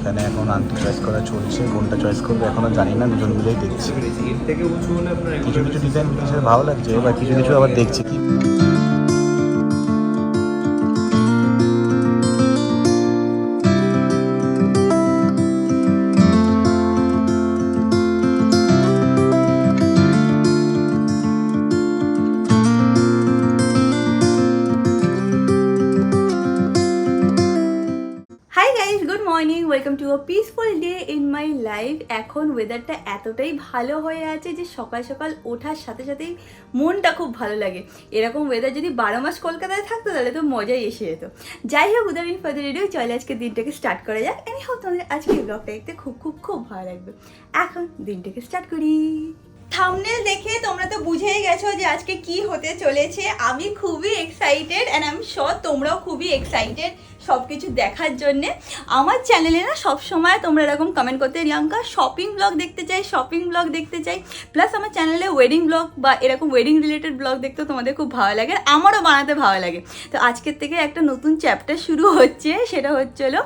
এখানে এখন aunty choice করা চলছে, কোনটা চয়েস করবে এখনো জানি না, দুজন মিলেই দেখছি। কিছু কিছু ডিজাইন কিছু ভালো লাগছে, এবার কিছু কিছু আবার দেখছি কি। Welcome to a peaceful day in my life. এখন ওয়েদারটা এতটাই ভালো হয়ে আছে যে সকাল সকাল ওঠার সাথে সাথেই মনটা খুব ভালো লাগে। এরকম ওয়েদার যদি 12 মাস কলকাতায় থাকতো তাহলে তো মজাই এসে যেত। যাই হোক, উদার ইন ফার্দার রিডিও, চলে আজকে দিনটাকে স্টার্ট করা যাক। এনি হোক, তোমাদের আজকে ব্লগটা দেখতে খুব খুব খুব ভালো লাগবে। এখন দিনটাকে স্টার্ট করি। থাম্বনেল দেখে তোমরা তো বুঝেই গেছো যে আজকে কি হতে চলেছে। আমি খুবই excited and I am sure তোমরাও খুবই এক্সাইটেড সব কিছু দেখার জন্যে। আমার চ্যানেলে না সবসময় তোমরা এরকম কমেন্ট করতে, রিয়াঙ্কা শপিং ব্লগ দেখতে চাই, শপিং ব্লগ দেখতে চাই। প্লাস আমার চ্যানেলে ওয়েডিং ব্লগ বা এরকম ওয়েডিং রিলেটেড ব্লগ দেখতে তোমাদের খুব ভালো লাগে, আর আমারও বানাতে ভালো লাগে। তো আজকের থেকে একটা নতুন চ্যাপ্টার শুরু হচ্ছে, সেটা হচ্ছিলো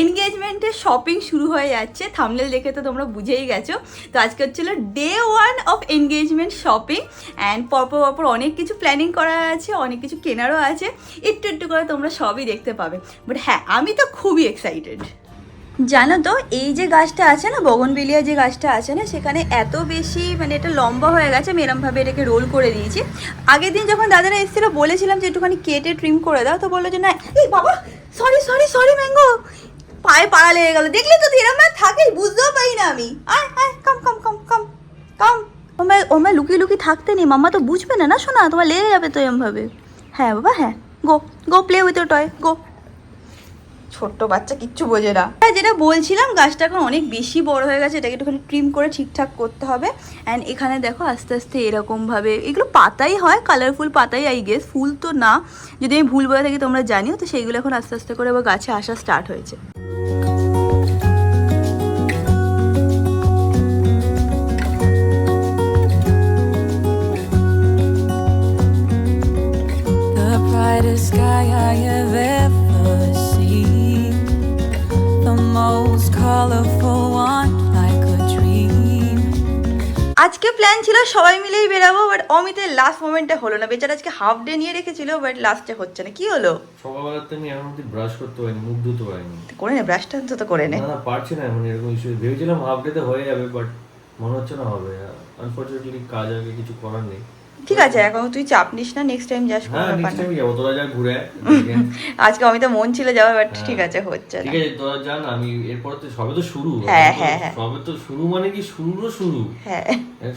এনগেজমেন্টের শপিং শুরু হয়ে যাচ্ছে। থাম্বনেল দেখে তো তোমরা বুঝেই গেছো। তো আজকে হচ্ছিলো day 1 of engagement shopping and পরপর অনেক কিছু প্ল্যানিং করা আছে, অনেক কিছু কেনারও আছে। একটু একটু করে তোমরা সবই দেখতে পাবে। বাট হ্যাঁ, আমি তো খুবই এক্সাইটেড। জানো তো, এই যে গাছটা আছে না, বগনভেলিয়া যে গাছটা আছে না, সেখানে এত বেশি মানে এটা লম্বা হয়ে গেছে। আমি এরমভাবে এটাকে রোল করে দিয়েছি। আগের দিন যখন দাদারা এসেছিলো বলেছিলাম যে একটুখানি কেটে ট্রিম করে দাও, তো বললো যে না, এই বাবা সরি ম্যাঙ্গো, পায়ে পাড়া লেগে গেলো। দেখলে তো এরম থাকেই, বুঝতেও পারি না আমি। আয় কাম ওমায় লুকিয়ে লুকিয়ে থাকতে নেই, মাম্মা তো বুঝবে না, না শোনা, তোমার লেগে যাবে তো এরমভাবে। হ্যাঁ বাবা, হ্যাঁ, go play with your toy, go. ছোট্ট বাচ্চা কিচ্ছু বোঝে না। যেটা বলছিলাম, গাছটা এখন অনেক বেশি বড় হয়ে গেছে, এটাকে একটুখানি ট্রিম করে ঠিকঠাক করতে হবে। অ্যান্ড এখানে দেখো আস্তে আস্তে এরকমভাবে, এগুলো পাতাই হয়, কালারফুল পাতাই, আই গেস, ফুল তো না, যদি আমি ভুল বলে থাকি তোমরা জানিও। তো সেইগুলো এখন আস্তে আস্তে করে আবার গাছে আসা স্টার্ট হয়েছে। Sky I have ever seen, the most colorful one like a dream. আজকে প্ল্যান ছিল সবাই মিলেই বেরাবো, বাট অমিতের লাস্ট মোমেন্টে হলো না। বেচারা আজকে হাফ ডে নিয়ে রেখেছিল, বাট লাস্টে হচ্ছে না। কি হলো? সকালবেলাতে আমি এখন অব্দি ব্রাশ করতে পারিনি, মুখ ধুতে পারিনি। করে নে, ব্রাশটা তো করে নে। না পারছি না, এখন এরকম ইস্যু। ভেবেছিলাম হাফ ডেতে হয়ে যাবে, বাট মনে হচ্ছে না হবে। আনফরচুনেটলি কাজ আগে কিছু করার নেই। ঠিক আছে, এখন তুই চাপ নিস না, নেক্সট টাইম যাস। হ্যাঁ, নেক্সট টাইম যাবো, তোরা যা ঘুরে। আজকে আমি তো মন ছিল যাওয়ার, বাট ঠিক আছে, হচ্ছে না। ঠিক আছে, তোরা জান, আমি এরপর তো সবে তো শুরু। হ্যাঁ সবে তো শুরু, মানে কি শুরু। হ্যাঁ,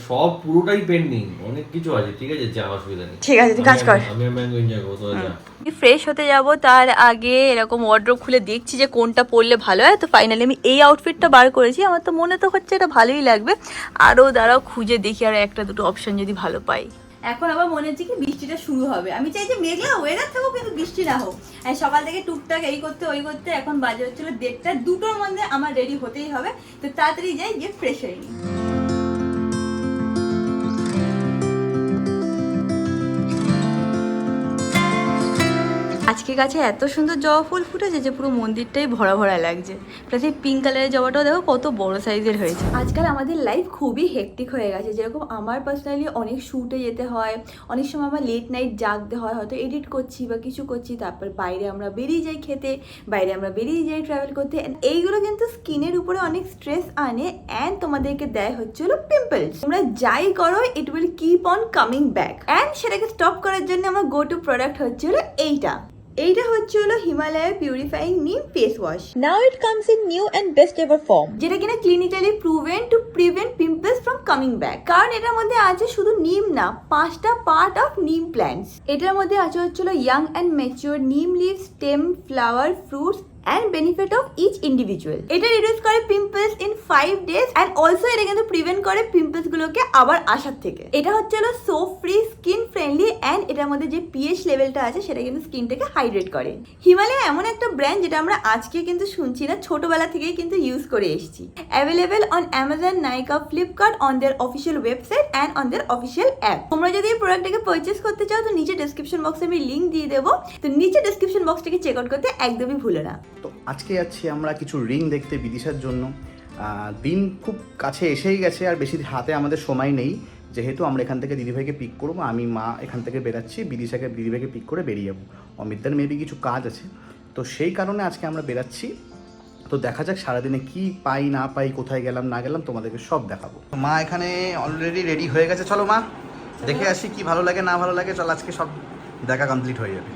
সব পুরোটাই পেন্ডিং, অনেক কিছু আছে। ঠিক আছে, যা, অসুবিধা নেই। ঠিক আছে, তুই কাজ কর। আমি ম্যাঙ্গো এনজয় করবো, তোরা যা। ফ্রেশ হতে যাব, তার আগে এরকম ওয়ার্ড্রোব খুলে দেখছি যে কোনটা পরলে ভালো হয়। তো ফাইনালি আমি এই আউটফিটটা বার করেছি। আমার তো মনে তো হচ্ছে এটা ভালোই লাগবে। আরও দাঁড়াও, খুঁজে দেখি আর একটা দুটো অপশন যদি ভালো পাই। এখন আবার মনে হচ্ছে কি বৃষ্টিটা শুরু হবে। আমি চাই যে মেঘলা ওয়েদার থাকুক, কিন্তু বৃষ্টি না হোক। আর সকাল থেকে টুকটাক এই করতে ওই করতে এখন বাজে হচ্ছিল 1:30, দুটোর মধ্যে আমার রেডি হতেই হবে। তো তাড়াতাড়ি যাই, গিয়ে ফ্রেশ হয়ে নিই। আজকে গাছে এত সুন্দর জবা ফুল ফুটেছে যে পুরো মন্দিরটাই ভরা ভরা লাগছে। প্লাস এই পিঙ্ক কালারের জবাটাও দেখো কত বড় সাইজের হয়েছে। আজকাল আমাদের লাইফ খুবই হেক্টিক হয়ে গেছে। যেরকম আমার পার্সোনালি অনেক শ্যুটে যেতে হয়, অনেক সময় আমার লেট নাইট জাগতে হয়, হয়তো এডিট করছি বা কিছু করছি, তারপর বাইরে আমরা বেরিয়ে যাই খেতে, বাইরে আমরা বেরিয়ে যাই ট্রাভেল করতে। এইগুলো কিন্তু স্কিনের উপরে অনেক স্ট্রেস আনে অ্যান্ড তোমাদেরকে দেয় হচ্ছিল পিম্পলস। তোমরা যাই করো, it will keep on coming back. And সেটাকে স্টপ করার জন্য আমার গো টু প্রোডাক্ট হচ্ছিল এইটা হচ্ছে হলো হিমালয়ের purifying neem face wash. Now it comes in new and best ever form, যেটা কিনা clinically proven to prevent pimples from coming back. কারণ এটার মধ্যে আছে শুধু নিম না, 5টা পার্ট অফ নিম প্ল্যান্টস। এটার মধ্যে আছে হচ্ছিল young and mature neem leave, stem, flower, fruits and benefit of each individual. এটা রিডিউস করে pimples in 5 days and also এটা কিন্তু প্রিভেন্ট করে পিম্পলস গুলোকে আবার আসার থেকে। এটা হচ্ছে হলো soap free, skin friendly and এটার মধ্যে যে পিএইচ লেভেলটা আছে সেটা কিন্তু স্কিনটাকে হাইড্রেট করে। হিমালয় এমন একটা ব্র্যান্ড যেটা আমরা আজকে কিন্তু শুনছি না, ছোটবেলা থেকেই কিন্তু ইউজ করে এসেছি। Available on Amazon, Nykaa, Flipkart, on their official website and on their official app. তোমরা যদি এই প্রোডাক্টটাকে পারচেস করতে চাও তো নিচে ডেসক্রিপশন বক্সে আমি লিঙ্ক দিয়ে দেবো। তো নিচে ডেসক্রিপশন বক্সটাকে চেক আউট করতে একদমই ভুলো না। তো আজকে যাচ্ছি আমরা কিছু রিং দেখতে বিদিশার জন্য। দিন খুব কাছে এসেই গেছে, আর বেশি হাতে আমাদের সময় নেই, যেহেতু আমরা এখান থেকে দিদিভাইকে পিক করবো। আমি মা এখান থেকে বেরাচ্ছি, বিদিশাকে দিদিভাইকে পিক করে বেরিয়ে যাবো। অমিতদার মেবি কিছু কাজ আছে, তো সেই কারণে আজকে আমরা বেরাচ্ছি। তো দেখা যাক সারাদিনে কি পাই না পাই, কোথায় গেলাম না গেলাম তোমাদেরকে সব দেখাবো। মা এখানে অলরেডি রেডি হয়ে গেছে, চলো মা দেখে আসি কি ভালো লাগে না ভালো লাগে। চলো আজকে সব দেখা কমপ্লিট হয়ে যাবে।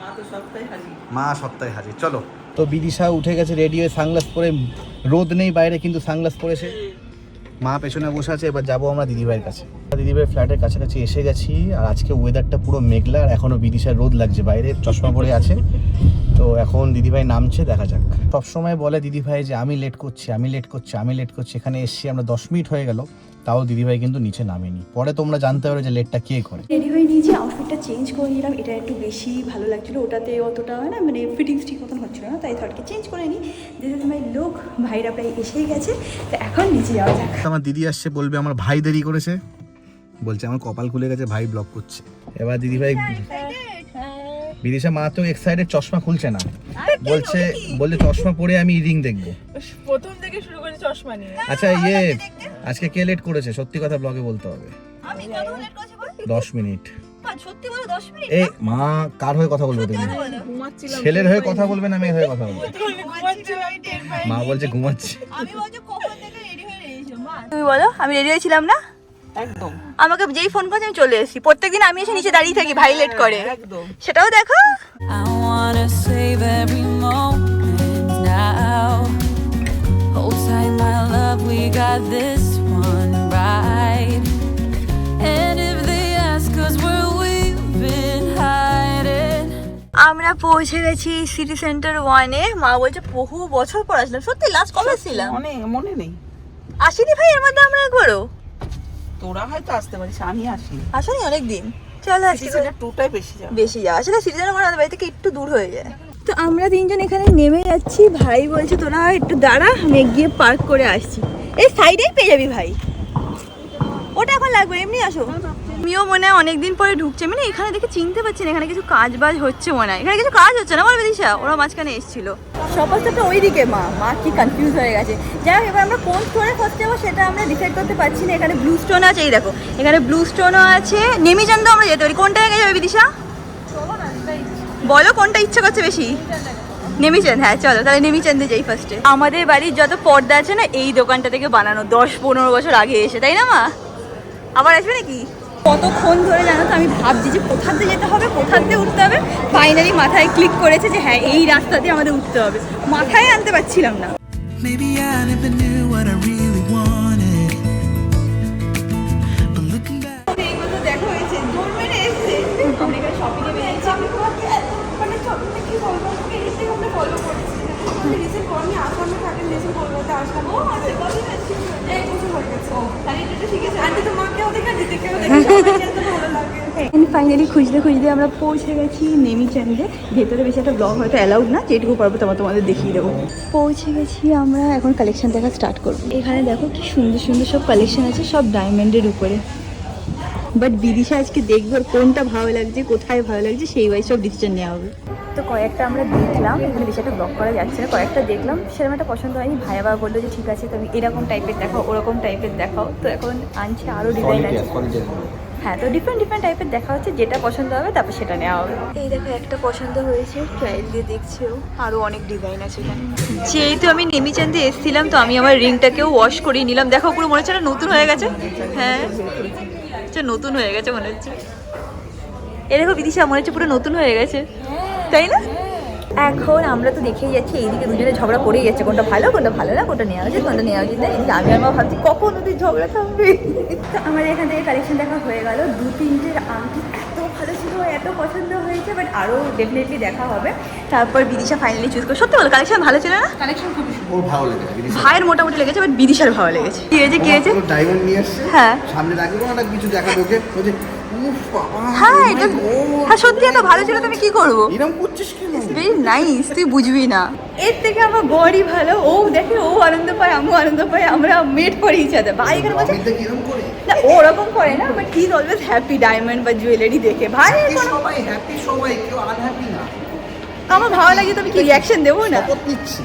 মা সপ্তাহে হাজির, চলো। তো বিদিশা উঠে গেছে রেডি হয়ে, সানগ্লাস পরে, রোদ নেই বাইরে কিন্তু সানগ্লাস পরেছে। মা পেছনে বসে আছে, এবার যাবো আমরা দিদিভাইয়ের কাছে। দিদিভাইয়ের ফ্ল্যাটের কাছাকাছি এসে গেছি, আর আজকে ওয়েদারটা পুরো মেঘলা, আর এখনও বিদিশার রোদ লাগছে, বাইরে চশমা পরে আছে। তো এখন দিদিভাই নামছে, দেখা যাক। সবসময় বলে দিদিভাই যে আমি লেট করছি, আমি লেট করছি, আমি লেট করছি। এখানে এসছি আমরা 10 মিনিট হয়ে গেল, তাও দিদিভাই কিন্তু নিচে নামেনি। পরে তোমরা জানতে পারো যে লেটটা কে করে। রেডি হয়ে নিয়েছি, আউটফিটটা চেঞ্জ করে নিলাম, এটা একটু বেশি ভালো লাগছিলো, ওটাতে অতটা হয় না, মানে ফিটিংস ঠিক মতন হচ্ছিল না, তাই থটকে চেঞ্জ করে নিই। দিদি তোমার লোক ভাইরা প্রায় এসেই গেছে, তো এখন নিচে যাওয়া যাক। আমার দিদি আসছে, বলবে আমার ভাই দেরি করেছে, বলছে আমার কপাল খুলে গেছে, ভাই ব্লক করছে। এবার দিদিভাই বিদিশা মা তো এক্সাইটেড, চশমা খুলছে না, বলছে চশমা পরে আমি রিং দেখবো। প্রথম থেকে শুরু করে চশমা নিয়ে। আচ্ছা আজকে কে লেট করেছে? সত্যি কথা ব্লগে বলতে হবে। আমি কত লেট করছি বল? 10 মিনিট। সত্যি বলো 10 মিনিট? এই মা কার হয়ে কথা বলবে তুমি? ঘুমাচ্ছিলাম। ছেলের হয়ে কথা বলবে না মেয়ের হয়ে কথা বলবে? ঘুমাচ্ছিলাম, টের পাইনি। মা বলছে ঘুমাচ্ছে। আমি বলছি কখন থেকে রেডি হয়ে রয়েছো মা? তুমি বলো আমি রেডি হয়েছিলাম না? একদম আমাকে যেই ফোন করছে আমি চলে এসেছি। প্রত্যেকদিন আমি এসে নিচে দাঁড়িয়ে থাকি, ভাই লেট করে, একদম। সেটাও দেখো। I wanna save every moment now. Hold tight, my love, we got this one right. And if they ask us where we've been hiding, আমরা পৌঁছে গেছি সিটি সেন্টার 1-এ। মা বলছে বহু বছর পর আসলাম। সত্যি লাস্ট কবে ছিলাম? মনে নেই। আসিনি ভাই, এর মধ্যে আমরা একবারও। তোরা হয়তো আসতে পারিস, আমি আসিনি। আসনি অনেকদিন। চলো আজকে সেটা টুটাই বেশি যাবে। বেশি যাওয়া, আসলে সিটি সেন্টার আমাদের বাড়ি থেকে একটু দূর হয়ে যায়। তো আমরা তিনজন এখানে নেমে যাচ্ছি, ভাই বলছে তোরা একটু দাঁড়া, আমি গিয়ে পার্ক করে আসছি। এই সাইডেই পেয়ে যাবি ভাই, ওটা এখন লাগবে, এমনি আসো। আমিও মনে হয় অনেকদিন পরে ঢুকছে, মানে এখানে দেখে চিনতে পারছি না, এখানে কিছু কাজ বাজ হচ্ছে মনে হয়। এখানে কিছু কাজ হচ্ছে না বলবে দিশা, ওরা মাঝখানে এসেছিল। সপাসটা ওইদিকে, মা কি কনফিউজ হয়ে গেছে। যাই হোক, এবার আমরা কোন স্টোরে ফার্স্ট যাবো সেটা আমরা ডিসাইড করতে পারছি না। এখানে ব্লু স্টোন আছে, এই দেখো এখানে ব্লু স্টোনও আছে, নেমিচান্দও আমরা যেতে পারি। কোনটা আগে যাবে বিদিশা? বলো কোনটা ইচ্ছে করছে বেশি? নেমিচাঁদ, হ্যাঁ চলো তাহলে নেমিচাঁদে যাই ফার্স্টে। আমাদের বাড়ির যত পর্দা আছে না, এই দোকানটা থেকে বানানো, 10-15 বছর আগে এসে, তাই না মা? আবার আসবে নাকি? কতক্ষণ ধরে জানো তো আমি ভাবছি যে কোথার দিয়ে যেতে হবে, কোথার দিয়ে উঠতে হবে। ফাইনালি মাথায় ক্লিক করেছে যে হ্যাঁ এই রাস্তা দিয়ে আমাদের উঠতে হবে। মাথায় আনতে পারছিলাম না। Maybe I never knew what I really wanted. But looking back, এইগুলো দেখো হয়েছে, দৌড় মেরে এসছে। আমরা এখানে শপিংয়ে বেরিয়েছি। আমি তোমাকে এত মানে শপিংটা কি বলবো, এই থেকে আমরা ফলো করেছি। রিসেন্ট আমি আসামে থাকেন, রিসেন্ট কলকাতা আসলাম। ও আচ্ছা, কবে আসছি? 1 বছর হয়ে গেছে। ও তাহলে এটা ঠিক আছে। আন্টি তো মাকেও দেখা, দিদিকেও দেখা, সবাইকে এত ভালো লাগে। ফাইনালি খুঁজতে খুঁজতে আমরা পৌঁছে গেছি নেমিচাঁদে। ভেতরে বেশি একটা ব্লগ হয়তো অ্যালাউড না, যেটুকু পারবো তোমাদের দেখিয়ে দেবো। পৌঁছে গেছি আমরা, এখন কালেকশন দেখা স্টার্ট করবো। এখানে দেখো কি সুন্দর সুন্দর সব কালেকশন আছে, সব ডায়মন্ডের উপরে। বাট বিদিশা আজকে দেখবো কোনটা ভালো লাগছে, কোথায় ভালো লাগছে, সেই ওয়াইজ সব ডিসিশন নেওয়া হবে। তো কয়েকটা আমরা দেখলাম, এখানে বেশি একটা ব্লগ করা যাচ্ছে না, কয়েকটা দেখলাম, সেরকম একটা পছন্দ হয়নি। ভাই আবার বললো যে ঠিক আছে তুমি এরকম টাইপের দেখাও, ওরকম টাইপের দেখাও। তো এখন আনছে আরও ডিজাইন আছে। হ্যাঁ, তো ডিফারেন্ট টাইপের দেখা হচ্ছে, যেটা পছন্দ হবে তারপর সেটা নেওয়া হবে। এই দেখো একটা পছন্দ হয়েছে, ট্রায়াল দিয়ে দেখছেও, আরও অনেক ডিজাইন আছে এখানে। যেহেতু আমি নেমিচাঁদে এসেছিলাম, তো আমি আমার রিংটাকেও ওয়াশ করিয়ে নিলাম। দেখো পুরো মনে হচ্ছে না নতুন হয়ে গেছে। হ্যাঁ নতুন হয়ে গেছে মনে হচ্ছে। এ দেখো বিদিশা, মনে হচ্ছে পুরো নতুন হয়ে গেছে, তাই না? এখন আমরা তো দেখেই যাচ্ছি, এইদিকে দুজনে ঝগড়া করেই যাচ্ছে, কোনটা ভালো না, কোনটা নেওয়া উচিত, কোনটা নেওয়া উচিত না। এদিকে আমি আর মা ভাবছি কখন ওদের ঝগড়া থামবে। তো আমার এখান থেকে কালেকশন দেখা হয়ে গেল। 2-3টের আংটি এত ভালো ছিল, এত পছন্দ হয়েছে, বাট আরও ডেফিনেটলি দেখা হবে। তারপর বিদিশা ফাইনালি চুজ করে। সত্যি বলো কালেকশন ভালো ছিল না? কালেকশন খুবই ওর ভালো লেগেছে, ভাইয়ের মোটামুটি লেগেছে, বাট বিদিশার ভালো লেগেছে। কি হয়েছে ডায়মন্ড নিয়ে আসছে, হ্যাঁ সামনে রাখবো না কিছু দেখাবে ওকে, বলছে হ্যাঁ এটা হ্যাঁ সত্যি এত ভালো ছিল, তুমি কি করবো? এরকম করছিস কেন? ভেরি নাইস, তুই বুঝবি না। এর থেকে আমার বড়ই ভালো, ও দেখে ও আনন্দ পায়, আমিও আনন্দ পাই, আমরা মেট করি ইচ্ছা। ভাই এখানে বলছে না ও ওরকম করে না, but he is always happy diamond বা জুয়েলারি দেখে। ভাই সবাই হ্যাপি, সবাই কেউ আনহ্যাপি না। আমার ভালো লাগে তো আমি কি রিয়াকশন দেবো না? শপথ নিচ্ছি।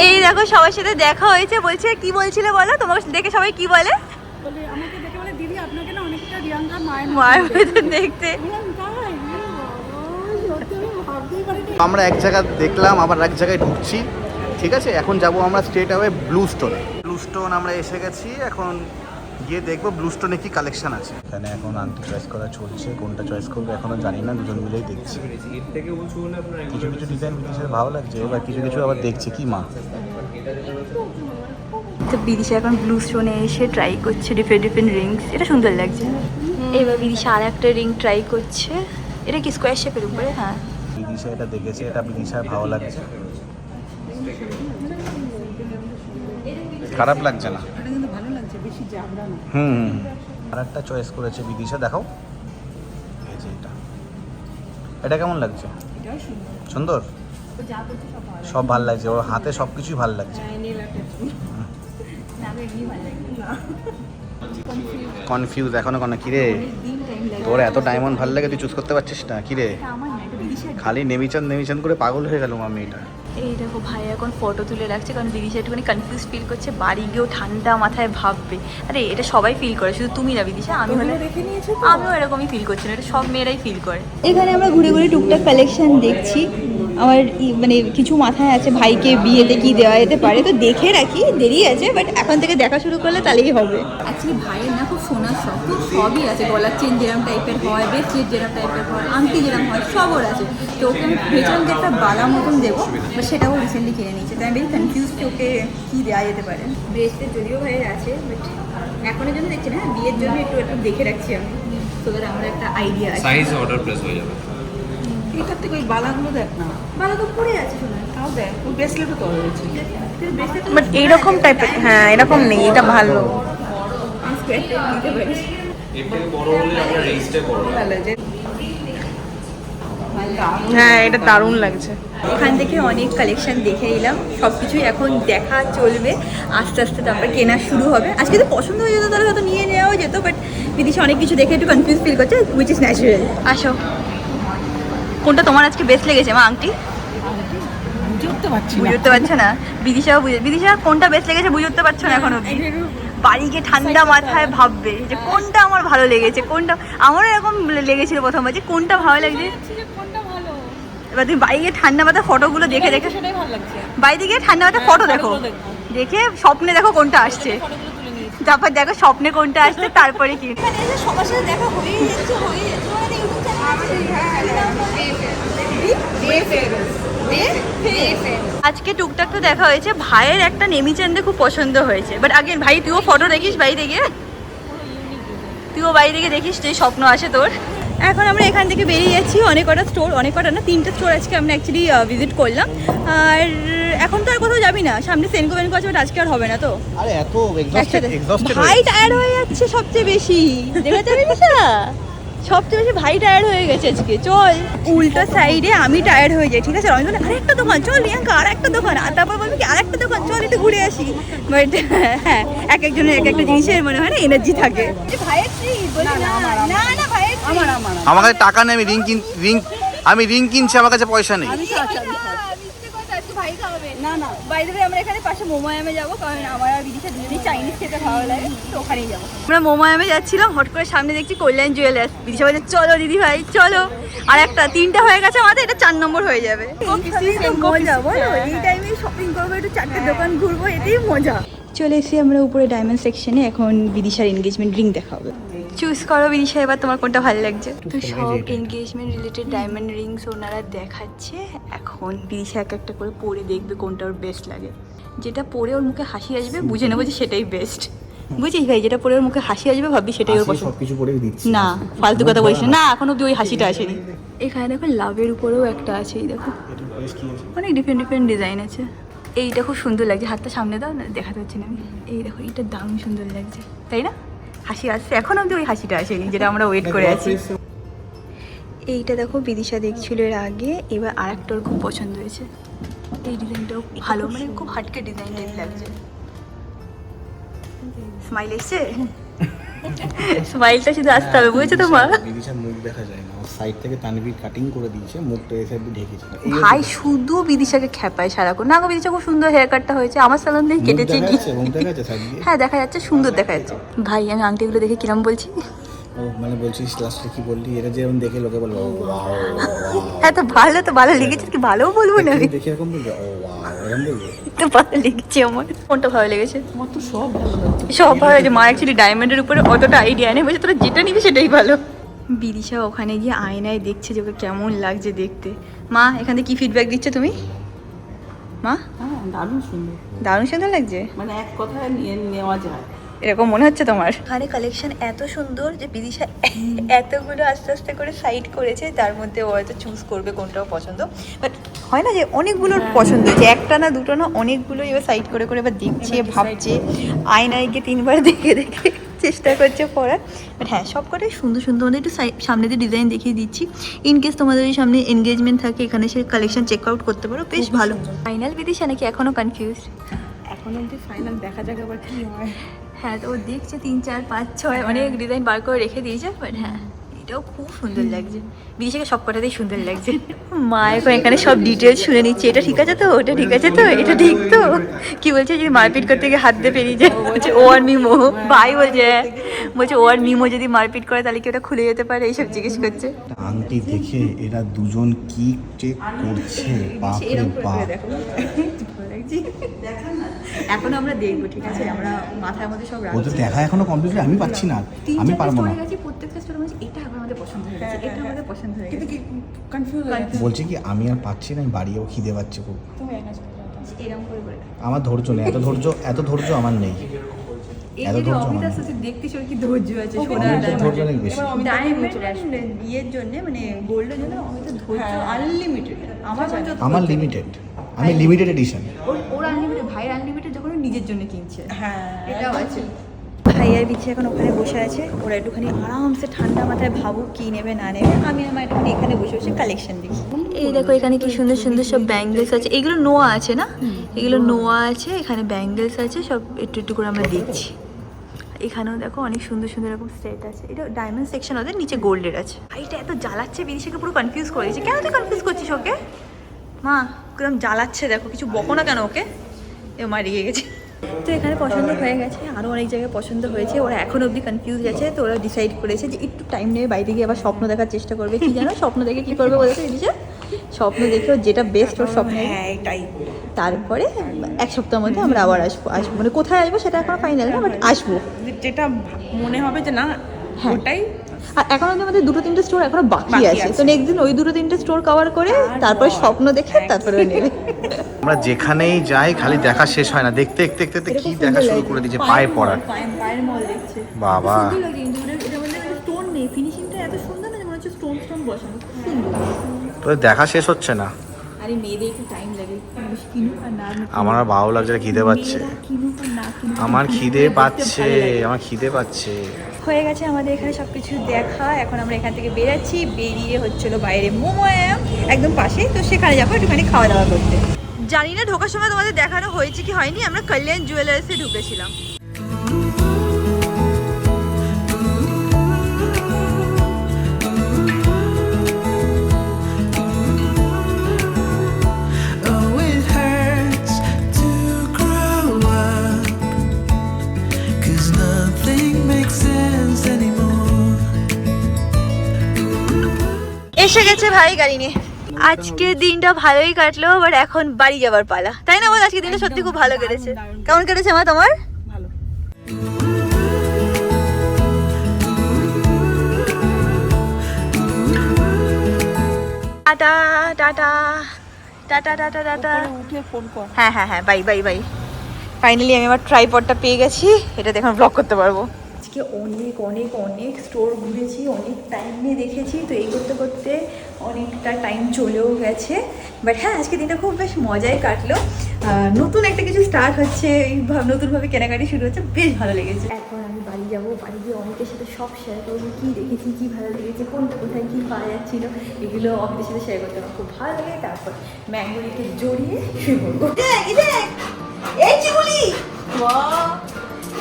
এই দেখো সবার সাথে দেখা হয়েছে, বলছে কি বলছিলে বলো, তোমাকে দেখে সবাই কি বলে? বলে আমাকে দেখে বলে দিদি আপনাকে না অনেকটা রিয়াঙ্কার মায়ের মায়ের মতন দেখতে। ভাবতেই পারিনি। আমরা এক জায়গা দেখলাম, আবার এক জায়গায় ঢুকছি, ঠিক আছে। এখন যাব আমরা স্ট্রেট অ্যাওয়ে ব্লু স্টোনে। ব্লু স্টোন আমরা এসে গেছি, এখন গিয়ে দেখবো ব্লু স্টোনে কি কালেকশন আছে। এখানে এখন আংটি চয়েস করা চলছে, কোনটা চয়েস করবো এখনো জানি না, দুজন মিলেই দেখছি। কিছু কিছু ডিজাইন বিদেশের ভালো লাগছে, এবার কিছু কিছু আবার দেখছি কি মা। তো বিদিশা এখন ব্লু স্টোনে এসে ট্রাই করছে ডিফারেন্ট ডিফারেন্ট রিংস, এটা সুন্দর লাগছে। এবার বিদিশা আর একটা রিং ট্রাই করছে, এটা কি স্কোয়ার শেপের উপরে? হ্যাঁ, বিদিশা এটা দেখেছে, এটা বিদিশার ভালো লাগছে, খারাপ লাগছে না। এটা কিন্তু ভালো লাগছে, বেশি জাবরা না। আর একটা চয়েস করেছে বিদিশা, দেখাও। এই যে এটা কেমন লাগছে? এটাও সুন্দর। সুন্দর, সব ভালো লাগছে, ওর হাতে সব কিছুই ভালো লাগছে। কনফিউজ এখনো কোনো, কিরে তোর এত ডায়মন্ড ভালো লাগে তুই চুজ করতে পারছিস না? কিরে খালি নেমিচান করে পাগল হয়ে গেল আমি এটা। এই দেখো ভাই এখন ফটো তুলে রাখছে, কারণ বিদিশা একটুখানি কনফিউজ ফিল করছে, বাড়ি গিয়েও ঠান্ডা মাথায় ভাববে। আরে এটা সবাই ফিল করে, শুধু তুমি না বিদিশা, আমি হলে আমিও এরকমই ফিল করছি না, এটা সব মেয়েরাই ফিল করে। এখানে আমরা ঘুরে ঘুরে টুকটাক কালেকশন দেখছি। আমার মানে কিছু মাথায় আছে ভাইকে বিয়েতে কি দেওয়া যেতে পারে, তো দেখে রাখি, দেরি আছে, বাট এখন থেকে দেখা শুরু করলে তাহলেই হবে। অ্যাকচুয়ালি ভাইয়ের না খুব সোনার শখ, তো সবই আছে, গলার চেন যেরকম টাইপের হয়, ব্রেসলেট যেরকম টাইপের হয়, আংটি যেরকম হয়, সব ওর আছে। তো ওকে আমি ভেবেছিলাম যে একটা বালা মতন দেবো, বাট সেটাও রিসেন্টলি কিনে নিয়েছে, তাই আমি ভেরি কনফিউজ ওকে কী দেওয়া যেতে পারে। ব্রেসলেট যদিও ভাইয়ের আছে, বাট এখনের জন্য দেখছি না, বিয়ের জন্য একটু দেখে রাখছি আমি, তোদের আমার একটা আইডিয়া আছে। সাইজ অর্ডার প্লেস হয়ে যাবে। এটার থেকে ওই বালাগুলো দেখ না, বালা তো পরে আছে শোনা, তাও দেখ, ওই ব্রেসলেটও তো রয়েছে। বাট এইরকম টাইপের, হ্যাঁ এরকম নেই, এটা ভালো। নিতে পারি। এর থেকে বড় হলে আমরা রেঞ্জটা বড় হবে। ভালো যে হ্যাঁ এটা দারুণ লাগছে। এখান থেকে অনেক কালেকশন দেখে এলাম, সব কিছুই এখন দেখা চলবে, আস্তে আস্তে তারপরে কেনা শুরু হবে। আজকে তো পছন্দ হয়ে যেত তাহলে হয়তো নিয়ে নেওয়া যেত, বাট বিদেশে অনেক কিছু দেখে একটু কনফিউজ ফিল করছে, উইচ ইজ ন্যাচারাল। আসো, কোনটা তোমার আজকে বেস্ট লেগেছে মা? আংটি বুঝে উঠতে পারছি না। বুঝে উঠতে পারছো না? বিদিশা কোনটা বেস্ট লেগেছে বুঝে উঠতে পারছো না এখন অব্দি? বাড়ি গিয়ে ঠান্ডা মাথায় ভাববে যে কোনটা আমার ভালো লেগেছে, কোনটা আমারও এরকম লেগেছিল প্রথমবার যে কোনটা ভালো লাগছে। এবার তুমি বাড়ি গিয়ে ঠান্ডা মাথায় ফটোগুলো দেখে দেখে, সেটাই ভালো লাগছে। বাড়িতে গিয়ে ঠান্ডা মাথায় ফটো দেখো, দেখে স্বপ্নে দেখো কোনটা আসছে, তারপর দেখো স্বপ্নে কোনটা আসছে, তারপরে কি সবার সাথে দেখা হয়ে যাচ্ছে। আজকে টুকটাক তো দেখা হয়েছে, ভাইয়ের একটা নেমিচান্দে খুব পছন্দ হয়েছে, বাট আগে ভাই তুইও ফটো দেখিস বাড়িতে গিয়ে, তুইও বাড়িতে গিয়ে দেখিস যে স্বপ্ন আসে তোর। এখন আমরা এখান থেকে বেরিয়ে যাচ্ছি, অনেক কটা স্টোর, অনেক কটা না 3টে স্টোর আজকে আমরা অ্যাকচুয়ালি ভিজিট করলাম। আর এখন তো আর কোথাও যাবি না, সামনে সেনকো বেনকো আছে, বাট আজকে আর হবে না তো। আরে এত একসাথে এক্সস্টেড ভাই টায়ার্ড হয়ে যাচ্ছে সবচেয়ে বেশি, দেখে যাবি না সবচেয়ে বেশি ভাই টায়ার্ড হয়ে গেছে আজকে। চল উল্টো সাইডে আমি টায়ার্ড হয়ে যাই, ঠিক আছে, আমি বলি আরেকটা দোকান চল রিয়াঙ্কা, আরেকটা দোকান, আর তারপর বলবি কি আরেকটা দোকান চল একটু ঘুরে আসি। বাট হ্যাঁ, এক একজনের এক একটা জিনিসের মনে হয় না এনার্জি থাকে। ভাইয়ের বলি না না না ভাইয়ের আমার আমার কাছে টাকা নেই, আমি রিং কিনছি, আমার কাছে পয়সা নেই। না না বাইরে আমরা এখানে পাশে মোমায়ামে যাবো, কারণ আমার আর বিদিশা দুজনেই চাইনিজ খেতে ভালো লাগে, তো ওখানেই যাবো। আমরা মোমায়ামে যাচ্ছিলাম, হট করে সামনে দেখছি কল্যাণ জুয়েলার্স, বিদিশা বলছে চলো দিদি ভাই চলো, আর একটা 3টা হয়ে গেছে আমাদের, এটা 4 নম্বর হয়ে যাবে। মজা বলো, এই টাইমে শপিং করবো, একটু 4টে দোকান ঘুরবো, এটাই মজা। চলে এসে আমরা উপরে ডায়মন্ড সেকশনে, এখন বিদিশার এনগেজমেন্ট রিং দেখাবো। চুজ করো বিদিশা, এবার তোমার কোনটা ভালো লাগছে? তো সব এনগেজমেন্ট রিলেটেড ডায়মন্ড রিংস ওনারা দেখাচ্ছে, এখন বিদিশা এক একটা করে পরে দেখবে কোনটা ওর বেস্ট লাগে, যেটা পরে ওর মুখে হাসি আসবে বুঝে নেবো যে সেটাই বেস্ট। বুঝিস ভাই, যেটা পরে ওর মুখে হাসি আসবে ভাববি সেটাই ওর পছন্দ। সবকিছু করে দিচ্ছি না ফালতু কথা বলিস না, এখন অব্দি ওই হাসিটা আসেনি। এখানে দেখো লাভের উপরেও একটা আছে, এই দেখো অনেক ডিফারেন্ট ডিফারেন্ট ডিজাইন আছে। এইটা খুব সুন্দর লাগছে, হাতটা সামনে দাও না, দেখাতে পাচ্ছি না আমি। এই দেখো এইটা দারুণ সুন্দর লাগছে, তাই না? হাসি আসছে, এখন অব্দি ওই হাসিটা আসেনি যেটা আমরা ওয়েট করে আছি। এইটা দেখো বিদিশা দেখছিল এর আগে, এবার আর একটা ওর খুব পছন্দ হয়েছে। এই ডিজাইনটাও ভালো, মানে খুব হাটকে ডিজাইন টাইপ লাগছে। স্মাইল এসছে? স্মাইলটা শুধু আসতে হবে, বুঝছো তো মা? বিদিশার মুখ দেখা যায় না, সাইড থেকে তানভীর কাটিং করে দিয়েছে, মুখটা এসে ঢেকেছে। ভাই শুধু বিদিশাকে খেপায় সারাক্ষণ। না গো, বিদিশা খুব সুন্দর হেয়ার কাটটা হয়েছে, আমার সালন দিয়ে কেটেছে কি। মুখ দেখা যাচ্ছে সাইড দিয়ে? হ্যাঁ দেখা যাচ্ছে, সুন্দর দেখা যাচ্ছে। ভাই আমি আংটিগুলো দেখে কিরম বলছি? ও মানে বলছিস লাস্টে কি বললি? এটা যে এরকম দেখে লোকে বলবে ও ওয়াও। হ্যাঁ তো ভালো লেগেছে, কি ভালোও বলবো না আমি? দেখে এরকম বলবে ও ওয়াও, এরকম বলবে। তো ভালো লেগেছে আমার। কোনটা ভালো লেগেছে? আমার তো সব ভালো লাগছে। সব ভালো লাগছে। মা অ্যাকচুয়ালি ডায়মন্ডের উপরে অতটা আইডিয়া নেই, বলছে তোরা যেটা নিবি সেটাই ভালো। বিদিশা ওখানে গিয়ে আয়নায় দেখছে যে ওকে কেমন লাগছে দেখতে। মা এখানে কি ফিডব্যাক দিচ্ছ তুমি? মা হ্যাঁ, দারুণ সুন্দর। দারুণ সুন্দর লাগছে, মানে এক কথায় নিয়ে নেওয়া যায়। এরকম মনে হচ্ছে তোমার? এখানে কালেকশন এত সুন্দর যে বিদিশা এতগুলো আস্তে আস্তে করে সাইড করেছে, তার মধ্যে ও হয়তো চুজ করবে কোনটাও পছন্দ। বাট হয় না যে অনেকগুলোর পছন্দ হয়েছে, একটা না দুটো না অনেকগুলো এবার সাইড করে করে এবার দেখছে, ভাবছে, আয়নায় গিয়ে 3 বার দেখে দেখে চেষ্টা করছে পড়ার। বাট হ্যাঁ সব কটাই সুন্দর সুন্দর। আমাদের একটু সামনে দিয়ে ডিজাইন দেখিয়ে দিচ্ছি, ইনকেস তোমাদের ওই সামনে এনগেজমেন্ট থাকে, এখানে সে কালেকশন চেক আউট করতে পারো, বেশ ভালো। ফাইনাল বিদিশা নাকি এখনও কনফিউজ? এখন অবধি ফাইনাল, দেখা যাক আবার কি হয়। হ্যাঁ তো ও দেখছে 3, 4, 5, 6 অনেক ডিজাইন বার করে রেখে দিয়েছে। বাট হ্যাঁ এটাও খুব সুন্দর লাগছে, বিদেশে সব কটাতেই সুন্দর লাগছে। মা এখন এখানে সব ডিটেলস শুনে নিচ্ছে, এটা ঠিক আছে তো, ওটা ঠিক আছে তো, এটা ঠিক তো। কি বলছে যদি মারপিট করতে গিয়ে হাত দিয়ে পেরিয়ে যায়, বলছে ও আর মিমো। ভাই বলছে ও আর মিমো যদি মারপিট করে তাহলে কি ওটা খুলে যেতে পারে, এইসব জিজ্ঞেস করছে। আংটি দেখে এরা দুজন কি চেক করছে, বাপ রে বাপ। এখন আমরা দেখবো, ঠিক আছে? আমরা মাথার মধ্যে সব ও তো দেখা এখনো কমপ্লিট, আমি পাচ্ছি না, আমি পারবো না। প্রত্যেকটা স্টোরে বলছে এটা আমাদের পছন্দ হয়ে গেছে, এটা আমাদের পছন্দ হয়ে কিন্তু গেছে। কি কনফিউজ হয়ে যাচ্ছে। বলছি কি আমি আর পাচ্ছি না, আমি বাড়িও খিদে পাচ্ছে খুব। তুমি একা চলে যাও। এরকম করে বলে আমার ধৈর্য নেই, এত ধৈর্য আমার নেই। এই এত যে ধৈর্য আমার অমিতা নেই। সত্যি দেখতে কি ধৈর্য আছে, ওকে সোনা আমার তো ধৈর্য অনেক বেশি। এবার অমিতাকে নিয়ে চলে আসো। ডায়মন্ড ইয়ের জন্য, মানে গোল্ডের জন্য অমিতা ধৈর্য আনলিমিটেড। আমার পর্যন্ত আমার লিমিটেড, আমি লিমিটেড এডিশন। ওর আনলিমিটেড, ভাইয়ের আনলিমিটেড যখন ও নিজের জন্য কিনছে, হ্যাঁ, এটাও আছে। ভাই আর বিচ্ছে এখন ওখানে বসে আছে, ওরা একটুখানি আরামসে ঠান্ডা মাথায় ভাবুক কি নেবে না নেবে। আমি আমার একটুখানি এখানে বসে বসে কালেকশন দেখি। এই দেখো এখানে কি সুন্দর সুন্দর সব ব্যাঙ্গেলস আছে, এগুলো নোয়া আছে না, এগুলো নোয়া আছে, এখানে ব্যাঙ্গেলস আছে, সব একটু একটু করে আমরা দেখছি। এখানেও দেখো অনেক সুন্দর সুন্দর এরকম সেট আছে, এটা ডায়মন্ড সেকশন, ওদের নিচে গোল্ডের আছে। এটা এত জ্বালাচ্ছে, বিদেশিকে পুরো কনফিউজ করে দিয়েছে। কেন তুই কনফিউজ করছিস ওকে? মা কিরম জ্বালাচ্ছে দেখো, কিছু বকো না কেন ওকে। এ মা রেগে গেছে। তো এখানে পছন্দ হয়ে গেছে, আরও অনেক জায়গায় পছন্দ হয়েছে, ওরা এখন অবধি কনফিউজ আছে। তো ওরা ডিসাইড করেছে যে একটু টাইম নেবে, বাইরে গিয়ে আবার স্বপ্ন দেখার চেষ্টা করবে। কি জানো স্বপ্ন দেখে কি করবে বলতে বিদিশা? স্বপ্ন দেখে ওর যেটা বেস্ট ওর স্বপ্ন, হ্যাঁ এটাই। তারপরে 1 সপ্তাহের মধ্যে আমরা আবার আসবো মানে কোথায় আসবো সেটা এখন ফাইনাল না, বাট আসবো। যেটা মনে হবে যে না হ্যাঁ। ওটাই। আর এখন অবধি আমাদের 2-3টে স্টোর এখনো বাকি বাকি আছে, আছে। তো নেক্সট দিন ওই 2-3টে স্টোর কভার করে তারপরে স্বপ্ন দেখে তারপরে ও নেবে। আমরা যেখানেই যাই খালি দেখা শেষ হয় না, দেখতে দেখতে দেখতে দেখতে কি দেখা শুরু করে দিয়েছে, পায়ে পড়ার। পায়ের মল দেখছে বাবা সুন্দর লাগে, কিন্তু এটা মধ্যে স্টোন নেই, ফিনিশিংটা এত সুন্দর না, মনে হচ্ছে স্টোন বসানো, খুব সুন্দর। তো দেখা শেষ হচ্ছে না। আরে মেয়েদের একটু টাইম লাগে, মানুষ কিনুক আর না কিনুক। আমার আর ভালো লাগছে, খিদে পাচ্ছে, মেয়েরা কিনুক আর না কিনুক, আমার খিদে দেখতে পাচ্ছে, ভালো লাগে। আমার খিদে পাচ্ছে। হয়ে গেছে আমাদের এখানে সব কিছু দেখা, এখন আমরা এখান থেকে বেরাচ্ছি। বেরিয়ে হচ্ছিল বাইরে মোমো একদম পাশেই, তো সেখানে যাবো একটুখানি খাওয়া দাওয়া করতে। জানি না ঢোকার সময় তোমাদের দেখানো হয়েছে কি হয়নি, আমরা কল্যাণ জুয়েলার্সে ঢুকেছিলাম। Oh, it hurts to grow up, 'cause nothing makes sense anymore. এসে গেছে ভাই গাড়ি নিয়ে। আজকের দিনটা ভালোই কাটলো, বাট এখন বাড়ি যাবার পালা, তাই না বল? আজকের দিনটা সত্যি খুব ভালো কেটেছে। কেমন কেটেছে মা তোমার? ভালো। Tata tata tata tata tata. উঠে ফোন কর। হ্যাঁ হ্যাঁ হ্যাঁ, বাই বাই বাই। ফাইনালি আমি আমার ট্রাইপডটা পেয়ে গেছি, এটাতে এখন ব্লগ করতে পারবো। আজকে অনেক অনেক অনেক স্টোর ঘুরেছি, অনেক টাইম নিয়ে দেখেছি, তো এই করতে করতে অনেকটা টাইম চলেও গেছে। বাট হ্যাঁ আজকে দিনটা খুব বেশ মজাই কাটলো। নতুন একটা কিছু স্টার্ট হচ্ছে, নতুনভাবে কেনাকাটি শুরু হচ্ছে, বেশ ভালো লেগেছে। এখন আমি বাড়ি যাবো, বাড়ি গিয়ে অনেকের সাথে সব শেয়ার করবো, কী দেখেছি, কী ভালো লেগেছে, কোনটা কোথায় কী পাওয়া যাচ্ছিল, এগুলো অনেকের সাথে শেয়ার করতে আমার খুব ভালো লাগে। তারপর ম্যাঙ্গোলিকে জড়িয়ে শুয়ে পড়বো। এই চিগুলি, বাহ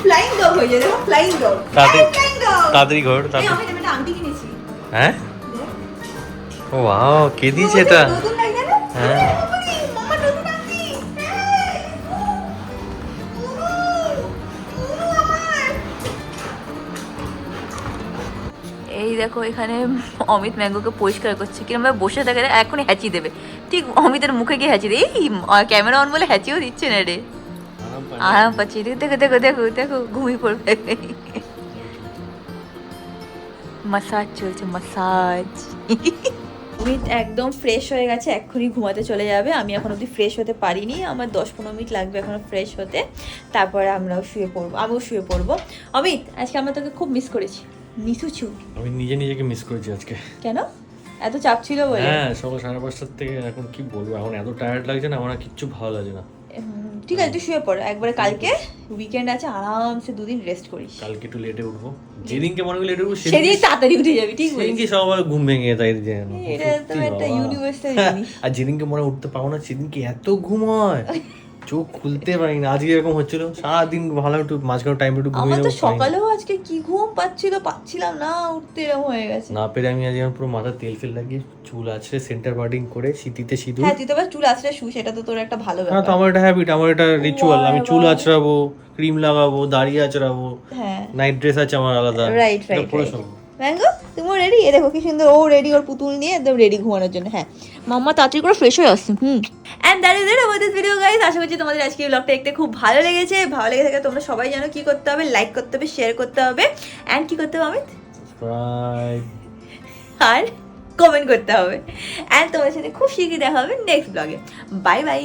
ফ্লাইং ডগ হয়ে যায়, দেখো ফ্লাইং ডগ। Flying dog. তাড়াতাড়ি ঘর এই আমি একটা আংটি কিনেছি। হ্যাঁ ও ওয়াও কে দিয়েছে এটা নতুন লাগছে না? হ্যাঁ মাম্মা নতুন আংটি। এই দেখো এখানে অমিত ম্যাঙ্গোকে পরিষ্কার করছে, কিরম ভাবে বসে থাকে, এখনই হ্যাচি দেবে, ঠিক অমিতের মুখে গিয়ে হ্যাচি দেবে। এই ক্যামেরা অন বলে হ্যাচিও দিচ্ছে না রে, আরাম পাচ্ছি। দেখো দেখো দেখো দেখো ঘুমিয়ে পড়বে। মাসাজ চলছে, মাসাজ। অমিত একদম ফ্রেশ হয়ে গেছে, এক্ষুনি ঘুমাতে চলে যাবে। আমি এখন অবধি ফ্রেশ হতে পারিনি, আমার 10-15 মিনিট লাগবে এখনো ফ্রেশ হতে, তারপরে আমরাও শুয়ে পড়বো, আমিও শুয়ে পড়বো। অমিত আজকে আমরা তোকে খুব মিস করেছি, মিসুছু। আমি নিজেকে মিস করেছি আজকে। কেন? এত চাপ ছিল বলে? হ্যাঁ সকাল 5:30 থেকে এখন কি বলবো, এখন এত টায়ার্ড লাগছে না, আমার আর কিচ্ছু ভালো লাগছে না। ঠিক আছে তুই শুয়ে পড় একবারে, কালকে উইকেন্ড আছে, আরামসে 2 দিন রেস্ট করিস। কালকে একটু লেটে উঠবো, যেদিনকে মনে করি লেটে উঠবো সেদিন তাড়াতাড়ি উঠে যাবি, ঠিক বলিস। সেদিনকে সবার ঘুম ভেঙে তাই যেন এটা তো একটা ইউনিভার্সাল জিনিস। আর যেদিনকে মনে হয় উঠতে পারবো না সেদিনকে এত ঘুম হয়, চোখ খুলতে পারি না। আজকে এরকম হচ্ছিল, সারাদিন ভালো একটু মাঝখানে টাইম একটু আমার ঘুমিয়ে তো নেবো, সকালেও আজকে কি ঘুম পাচ্ছিলাম না, উঠতে এরকম হয়ে গেছে। না পেরে আমি আজ পুরো মাথা তেল ফেল লাগিয়ে চুল আছড়ে সেন্টার বার্ডিং করে শীতিতে সিঁদুর। হ্যাঁ তুই তো আবার চুল আছড়ে শু, সেটা তো তোর একটা ভালো হ্যাঁ তো ব্যাপার। আমার এটা হ্যাবিট, আমার এটা রিচুয়াল। আমি চুল আছড়াবো, ক্রিম লাগাবো, দাড়ি আছড়াবো, হ্যাঁ নাইট ড্রেস আছে আমার আলাদা। রাইট এটা রাইট পরে শোবো। ম্যাঙ্গো তুমি রেডি? এ দেখো কি সুন্দর, ও রেডি, ওর পুতুল নিয়ে একদম রেডি ঘুমানোর জন্য। হ্যাঁ মাম্মা তাড়াতাড়ি করে ফ্রেশ হয়ে আসছে। And that is it about this video guys. আশা করছি তোমাদের আজকে এই ব্লগটা দেখতে খুব ভালো লেগেছে। ভালো লেগে থাকে তোমরা সবাই জানো কি করতে হবে, লাইক করতে হবে, শেয়ার করতে হবে, এন্ড কি করতে হবে অমিত? সাবস্ক্রাইব আর কমেন্ট করতে হবে। এন্ড তোমাদের সাথে খুব শীঘ্রই দেখা হবে নেক্সট ব্লগে। Bye bye.